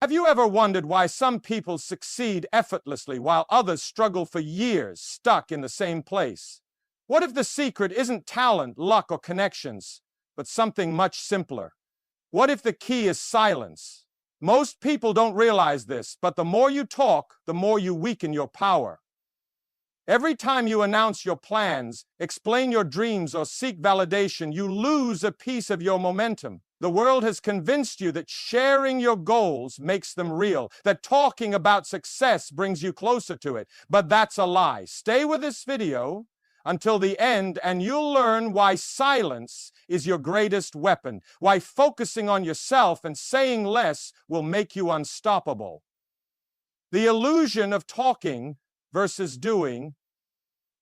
Have you ever wondered why some people succeed effortlessly while others struggle for years, stuck in the same place? What if the secret isn't talent, luck, or connections, but something much simpler? What if the key is silence? Most people don't realize this, but the more you talk, the more you weaken your power. Every time you announce your plans, explain your dreams, or seek validation, you lose a piece of your momentum. The world has convinced you that sharing your goals makes them real, that talking about success brings you closer to it. But that's a lie. Stay with this video until the end, and you'll learn why silence is your greatest weapon, why focusing on yourself and saying less will make you unstoppable. The illusion of talking versus doing.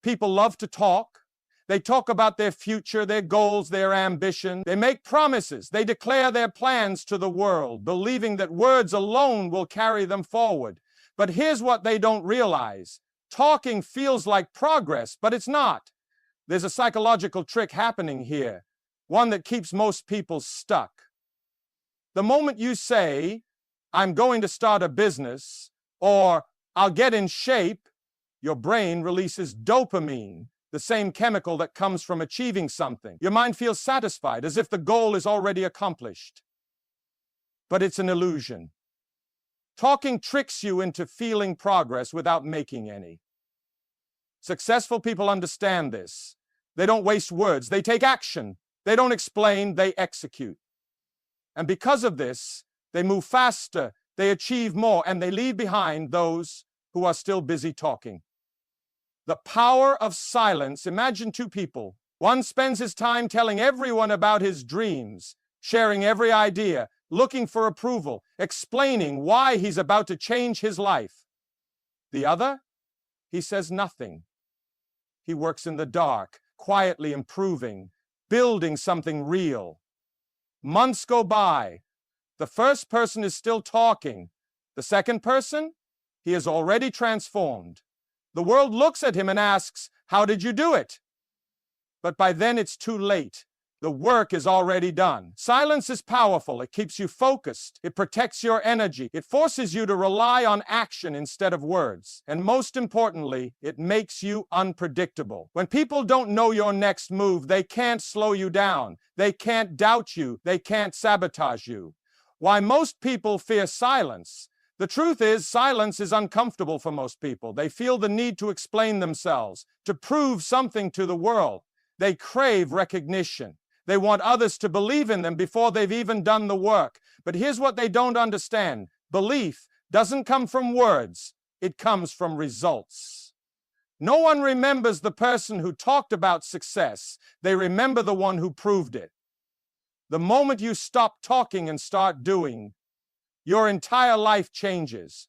People love to talk. They talk about their future, their goals, their ambition. They make promises. They declare their plans to the world, believing that words alone will carry them forward. But here's what they don't realize. Talking feels like progress, but it's not. There's a psychological trick happening here, one that keeps most people stuck. The moment you say, "I'm going to start a business," or "I'll get in shape," your brain releases dopamine, the same chemical that comes from achieving something. Your mind feels satisfied, as if the goal is already accomplished. But it's an illusion. Talking tricks you into feeling progress without making any. Successful people understand this. They don't waste words. They take action. They don't explain. They execute. And because of this, they move faster, they achieve more, and they leave behind those who are still busy talking. The power of silence. Imagine two people. One spends his time telling everyone about his dreams, sharing every idea, looking for approval, explaining why he's about to change his life. The other, he says nothing. He works in the dark, quietly improving, building something real. Months go by. The first person is still talking. The second person, he is already transformed. The world looks at him and asks, "How did you do it?" But by then it's too late. The work is already done. Silence is powerful. It keeps you focused. It protects your energy. It forces you to rely on action instead of words. And most importantly, it makes you unpredictable. When people don't know your next move, they can't slow you down. They can't doubt you. They can't sabotage you. Why most people fear silence? The truth is, silence is uncomfortable for most people. They feel the need to explain themselves, to prove something to the world. They crave recognition. They want others to believe in them before they've even done the work. But here's what they don't understand. Belief doesn't come from words. It comes from results. No one remembers the person who talked about success. They remember the one who proved it. The moment you stop talking and start doing, your entire life changes.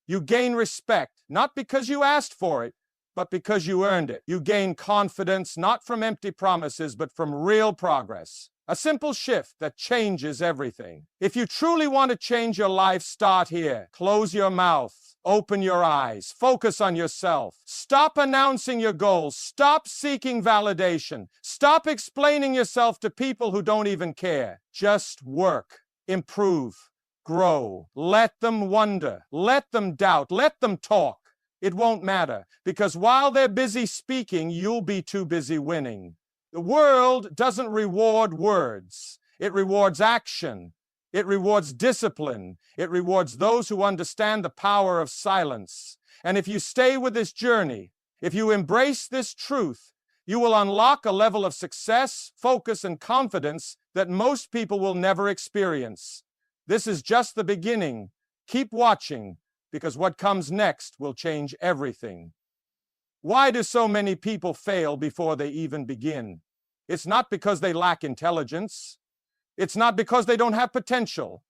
You gain respect, not because you asked for it, but because you earned it. You gain confidence, not from empty promises, but from real progress. A simple shift that changes everything. If you truly want to change your life, start here. Close your mouth. Open your eyes. Focus on yourself. Stop announcing your goals. Stop seeking validation. Stop explaining yourself to people who don't even care. Just work. Improve. Grow. Let them wonder. Let them doubt. Let them talk. It won't matter, because while they're busy speaking, you'll be too busy winning. The world doesn't reward words. It rewards action. It rewards discipline. It rewards those who understand the power of silence. And if you stay with this journey, if you embrace this truth, you will unlock a level of success, focus, and confidence that most people will never experience. This is just the beginning. Keep watching, because what comes next will change everything. Why do so many people fail before they even begin? It's not because they lack intelligence. It's not because they don't have potential.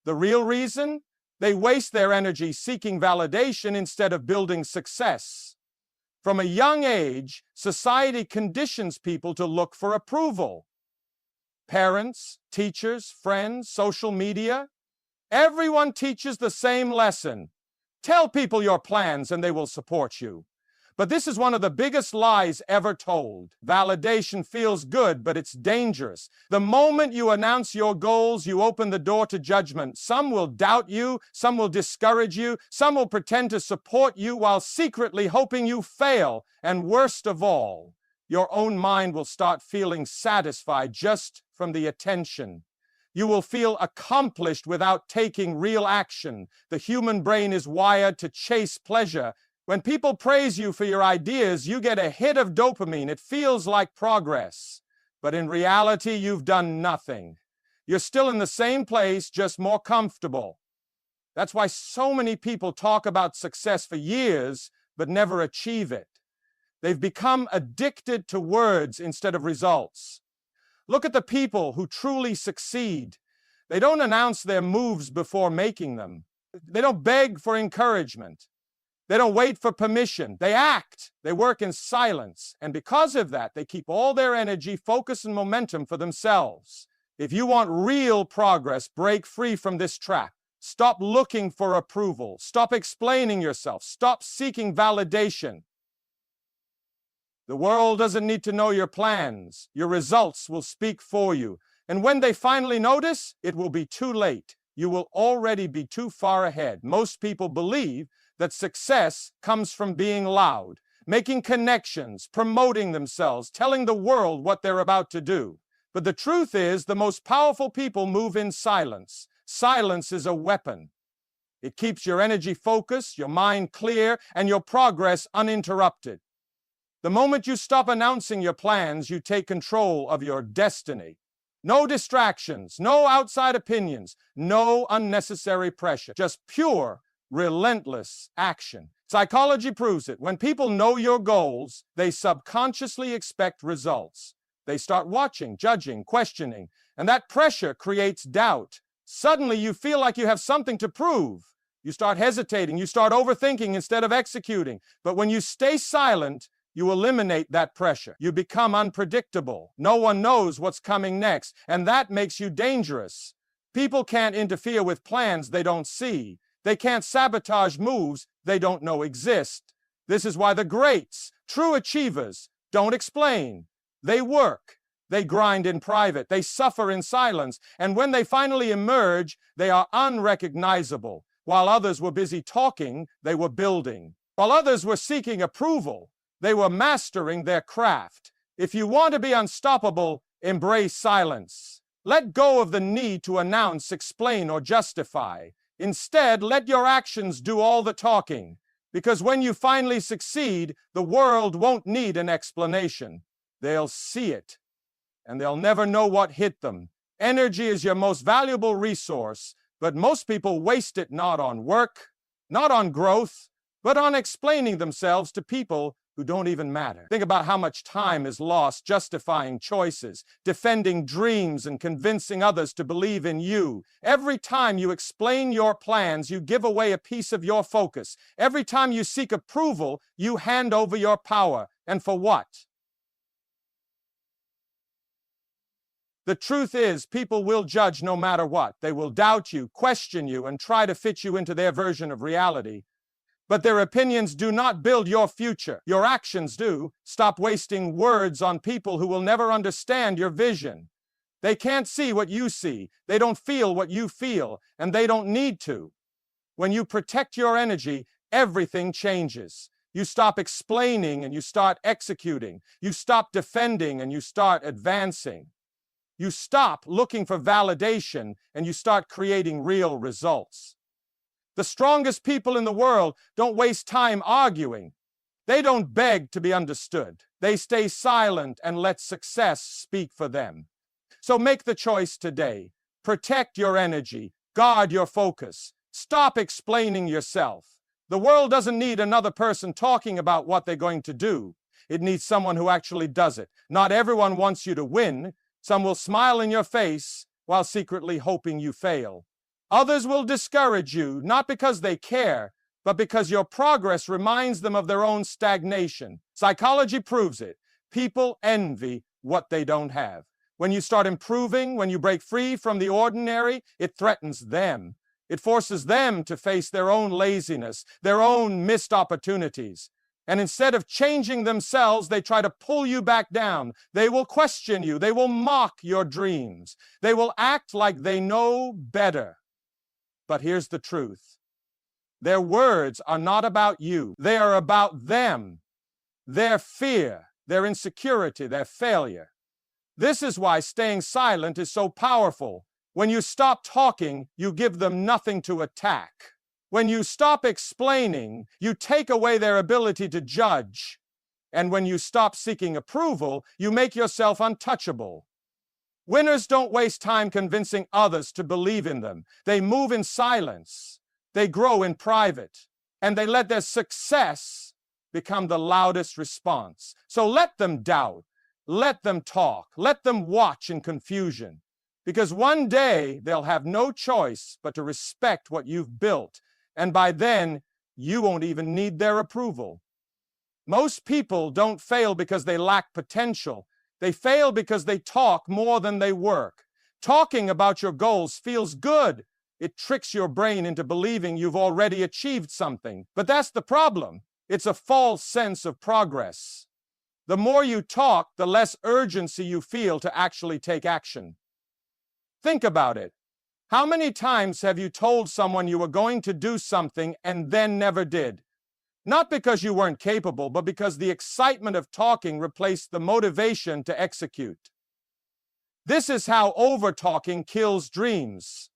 The real reason? They waste their energy seeking validation instead of building success. From a young age, society conditions people to look for approval. Parents, teachers, friends, social media, everyone teaches the same lesson. Tell people your plans and they will support you. But this is one of the biggest lies ever told. Validation feels good, but it's dangerous. The moment you announce your goals, you open the door to judgment. Some will doubt you, some will discourage you, some will pretend to support you while secretly hoping you fail. And worst of all, your own mind will start feeling satisfied just from the attention. You will feel accomplished without taking real action. The human brain is wired to chase pleasure. When people praise you for your ideas, you get a hit of dopamine. It feels like progress. But in reality, you've done nothing. You're still in the same place, just more comfortable. That's why so many people talk about success for years, but never achieve it. They've become addicted to words instead of results. Look at the people who truly succeed. They don't announce their moves before making them. They don't beg for encouragement. They don't wait for permission. They act. They work in silence. And because of that, they keep all their energy, focus, and momentum for themselves. If you want real progress, break free from this trap. Stop looking for approval. Stop explaining yourself. Stop seeking validation. The world doesn't need to know your plans. Your results will speak for you. And when they finally notice, it will be too late. You will already be too far ahead. Most people believe that success comes from being loud, making connections, promoting themselves, telling the world what they're about to do. But the truth is, the most powerful people move in silence. Silence is a weapon. It keeps your energy focused, your mind clear, and your progress uninterrupted. The moment you stop announcing your plans, you take control of your destiny. No distractions, no outside opinions, no unnecessary pressure, just pure, relentless action. Psychology proves it. When people know your goals, they subconsciously expect results. They start watching, judging, questioning, and that pressure creates doubt. Suddenly you feel like you have something to prove. You start hesitating, you start overthinking instead of executing. But when you stay silent, you eliminate that pressure. You become unpredictable. No one knows what's coming next, and that makes you dangerous. People can't interfere with plans they don't see. They can't sabotage moves they don't know exist. This is why the greats, true achievers, don't explain. They work. They grind in private. They suffer in silence. And when they finally emerge, they are unrecognizable. While others were busy talking, they were building. While others were seeking approval, they were mastering their craft. If you want to be unstoppable, embrace silence. Let go of the need to announce, explain, or justify. Instead, let your actions do all the talking. Because when you finally succeed, the world won't need an explanation. They'll see it, and they'll never know what hit them. Energy is your most valuable resource, but most people waste it not on work, not on growth, but on explaining themselves to people who don't even matter. Think about how much time is lost justifying choices, defending dreams, and convincing others to believe in you. Every time you explain your plans, you give away a piece of your focus. Every time you seek approval, you hand over your power. And for what? The truth is, people will judge no matter what. They will doubt you, question you, and try to fit you into their version of reality. But their opinions do not build your future. Your actions do. Stop wasting words on people who will never understand your vision. They can't see what you see. They don't feel what you feel, and they don't need to. When you protect your energy, everything changes. You stop explaining and you start executing. You stop defending and you start advancing. You stop looking for validation and you start creating real results. The strongest people in the world don't waste time arguing. They don't beg to be understood. They stay silent and let success speak for them. So make the choice today. Protect your energy. Guard your focus. Stop explaining yourself. The world doesn't need another person talking about what they're going to do. It needs someone who actually does it. Not everyone wants you to win. Some will smile in your face while secretly hoping you fail. Others will discourage you, not because they care, but because your progress reminds them of their own stagnation. Psychology proves it. People envy what they don't have. When you start improving, when you break free from the ordinary, it threatens them. It forces them to face their own laziness, their own missed opportunities. And instead of changing themselves, they try to pull you back down. They will question you. They will mock your dreams. They will act like they know better. But here's the truth. Their words are not about you. They are about them, their fear, their insecurity, their failure. This is why staying silent is so powerful. When you stop talking, you give them nothing to attack. When you stop explaining, you take away their ability to judge. And when you stop seeking approval, you make yourself untouchable. Winners don't waste time convincing others to believe in them. They move in silence. They grow in private. And they let their success become the loudest response. So let them doubt. Let them talk. Let them watch in confusion. Because one day they'll have no choice but to respect what you've built. And by then, you won't even need their approval. Most people don't fail because they lack potential. They fail because they talk more than they work. Talking about your goals feels good. It tricks your brain into believing you've already achieved something. But that's the problem. It's a false sense of progress. The more you talk, the less urgency you feel to actually take action. Think about it. How many times have you told someone you were going to do something and then never did? Not because you weren't capable, but because the excitement of talking replaced the motivation to execute. This is how over-talking kills dreams.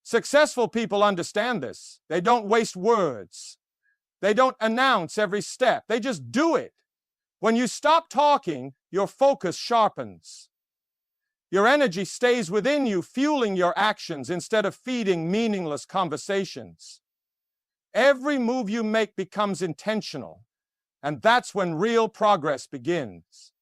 Successful people understand this. They don't waste words. They don't announce every step. They just do it. When you stop talking, your focus sharpens. Your energy stays within you, fueling your actions instead of feeding meaningless conversations. Every move you make becomes intentional, and that's when real progress begins.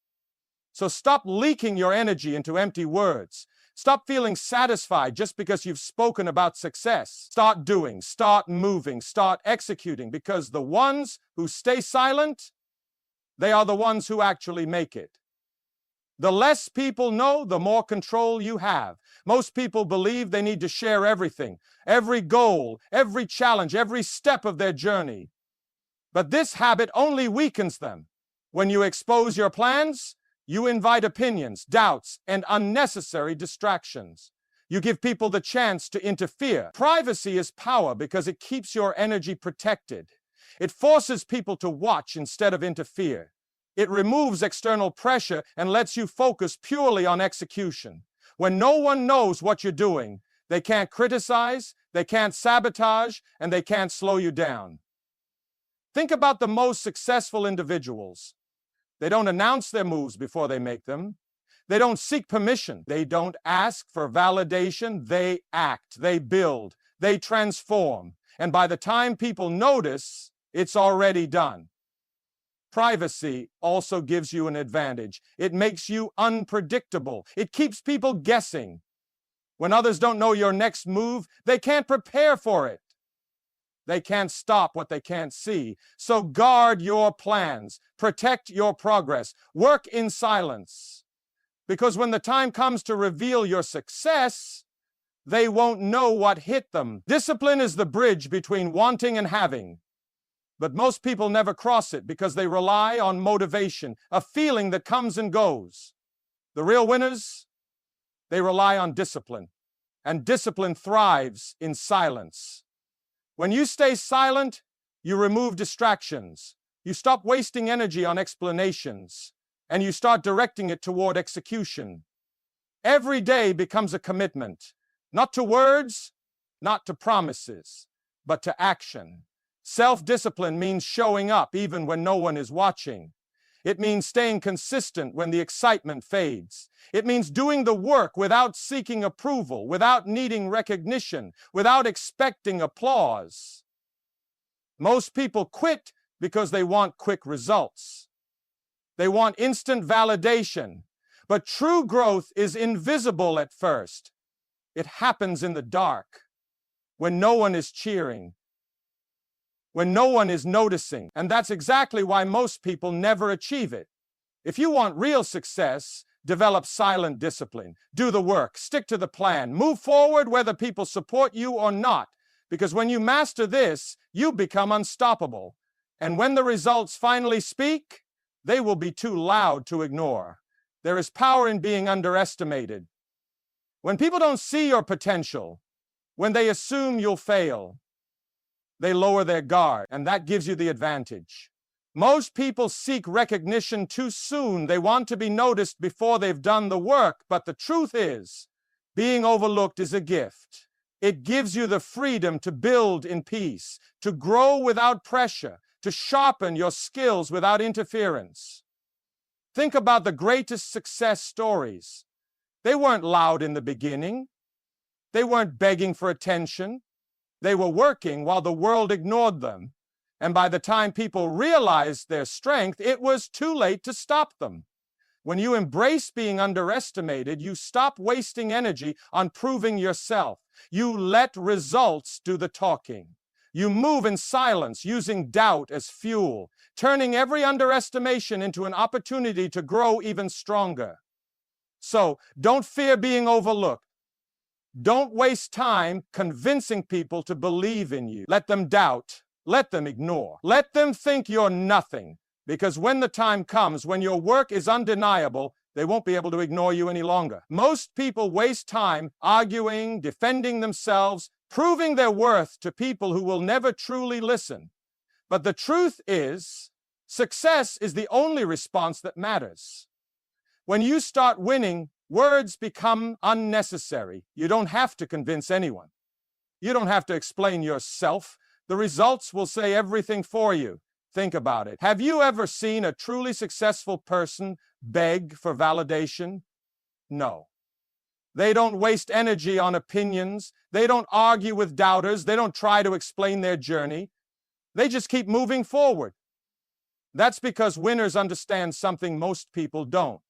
So stop leaking your energy into empty words. Stop feeling satisfied just because you've spoken about success. Start doing, start moving, start executing, because the ones who stay silent, they are the ones who actually make it. The less people know, the more control you have. Most people believe they need to share everything, every goal, every challenge, every step of their journey. But this habit only weakens them. When you expose your plans, you invite opinions, doubts, and unnecessary distractions. You give people the chance to interfere. Privacy is power because it keeps your energy protected. It forces people to watch instead of interfere. It removes external pressure and lets you focus purely on execution. When no one knows what you're doing, they can't criticize, they can't sabotage, and they can't slow you down. Think about the most successful individuals. They don't announce their moves before they make them. They don't seek permission. They don't ask for validation. They act, they build, they transform. And by the time people notice, it's already done. Privacy also gives you an advantage. It makes you unpredictable. It keeps people guessing. When others don't know your next move, they can't prepare for it. They can't stop what they can't see. So guard your plans. Protect your progress. Work in silence. Because when the time comes to reveal your success, they won't know what hit them. Discipline is the bridge between wanting and having. But most people never cross it because they rely on motivation, a feeling that comes and goes. The real winners, they rely on discipline, and discipline thrives in silence. When you stay silent, you remove distractions. You stop wasting energy on explanations, and you start directing it toward execution. Every day becomes a commitment, not to words, not to promises, but to action. Self-discipline means showing up even when no one is watching. It means staying consistent when the excitement fades. It means doing the work without seeking approval, without needing recognition, without expecting applause. Most people quit because they want quick results. They want instant validation. But true growth is invisible at first. It happens in the dark, when no one is cheering, when no one is noticing. And that's exactly why most people never achieve it. If you want real success, develop silent discipline. Do the work. Stick to the plan. Move forward whether people support you or not. Because when you master this, you become unstoppable. And when the results finally speak, they will be too loud to ignore. There is power in being underestimated. When people don't see your potential, when they assume you'll fail, they lower their guard, and that gives you the advantage. Most people seek recognition too soon. They want to be noticed before they've done the work, but the truth is, being overlooked is a gift. It gives you the freedom to build in peace, to grow without pressure, to sharpen your skills without interference. Think about the greatest success stories. They weren't loud in the beginning. They weren't begging for attention. They were working while the world ignored them. And by the time people realized their strength, it was too late to stop them. When you embrace being underestimated, you stop wasting energy on proving yourself. You let results do the talking. You move in silence, using doubt as fuel, turning every underestimation into an opportunity to grow even stronger. So, don't fear being overlooked. Don't waste time convincing people to believe in you. Let them doubt. Let them ignore. Let them think you're nothing. Because when the time comes, when your work is undeniable, they won't be able to ignore you any longer. Most people waste time arguing, defending themselves, proving their worth to people who will never truly listen. But the truth is, success is the only response that matters. When you start winning, words become unnecessary. You don't have to convince anyone. You don't have to explain yourself. The results will say everything for you. Think about it. Have you ever seen a truly successful person beg for validation? No. They don't waste energy on opinions. They don't argue with doubters. They don't try to explain their journey. They just keep moving forward. That's because winners understand something most people don't.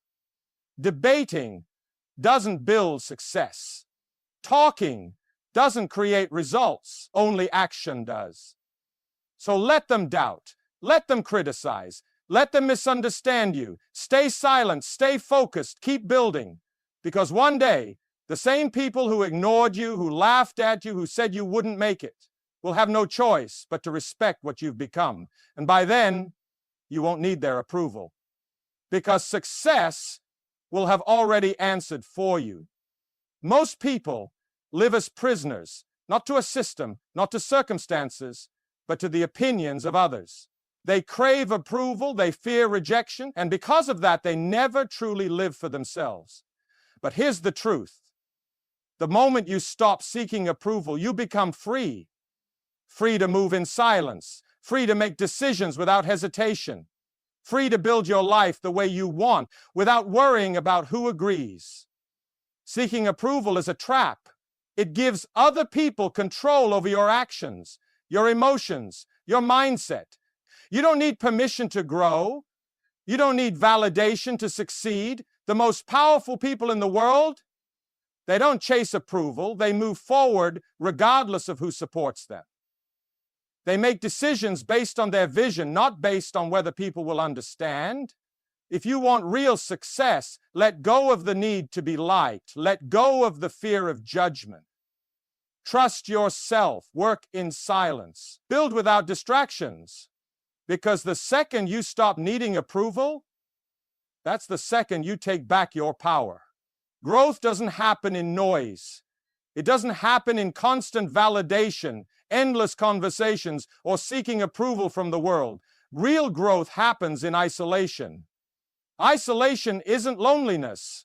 Debating doesn't build success. Talking doesn't create results. Only action does. So let them doubt. Let them criticize. Let them misunderstand you. Stay silent. Stay focused. Keep building. Because one day, the same people who ignored you, who laughed at you, who said you wouldn't make it, will have no choice but to respect what you've become. And by then, you won't need their approval. Because success will have already answered for you. Most people live as prisoners, not to a system, not to circumstances, but to the opinions of others. They crave approval, they fear rejection, and because of that, they never truly live for themselves. But here's the truth. The moment you stop seeking approval, you become free. Free to move in silence, free to make decisions without hesitation, free to build your life the way you want without worrying about who agrees. Seeking approval is a trap. It gives other people control over your actions, your emotions, your mindset. You don't need permission to grow. You don't need validation to succeed. The most powerful people in the world, they don't chase approval. They move forward regardless of who supports them. They make decisions based on their vision, not based on whether people will understand. If you want real success, let go of the need to be liked. Let go of the fear of judgment. Trust yourself. Work in silence. Build without distractions. Because the second you stop needing approval, that's the second you take back your power. Growth doesn't happen in noise. It doesn't happen in constant validation, endless conversations, or seeking approval from the world. Real growth happens in isolation. Isolation isn't loneliness.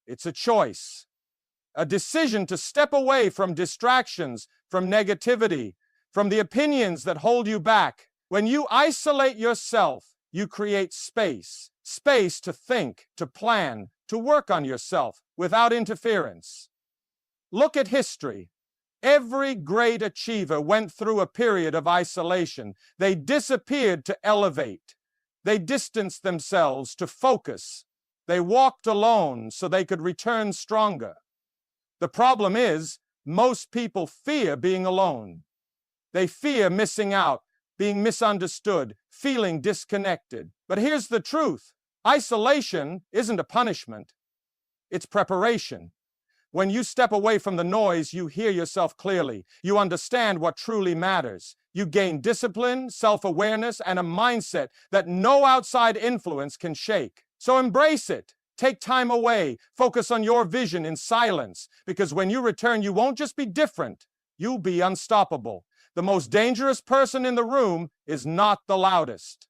It's a choice. A decision to step away from distractions, from negativity, from the opinions that hold you back. When you isolate yourself, you create space. Space to think, to plan, to work on yourself without interference. Look at history. Every great achiever went through a period of isolation. They disappeared to elevate. They distanced themselves to focus. They walked alone so they could return stronger. The problem is, most people fear being alone. They fear missing out, being misunderstood, feeling disconnected. But here's the truth. Isolation isn't a punishment. It's preparation. When you step away from the noise, you hear yourself clearly. You understand what truly matters. You gain discipline, self-awareness, and a mindset that no outside influence can shake. So embrace it. Take time away. Focus on your vision in silence, because when you return, you won't just be different, you'll be unstoppable. The most dangerous person in the room is not the loudest.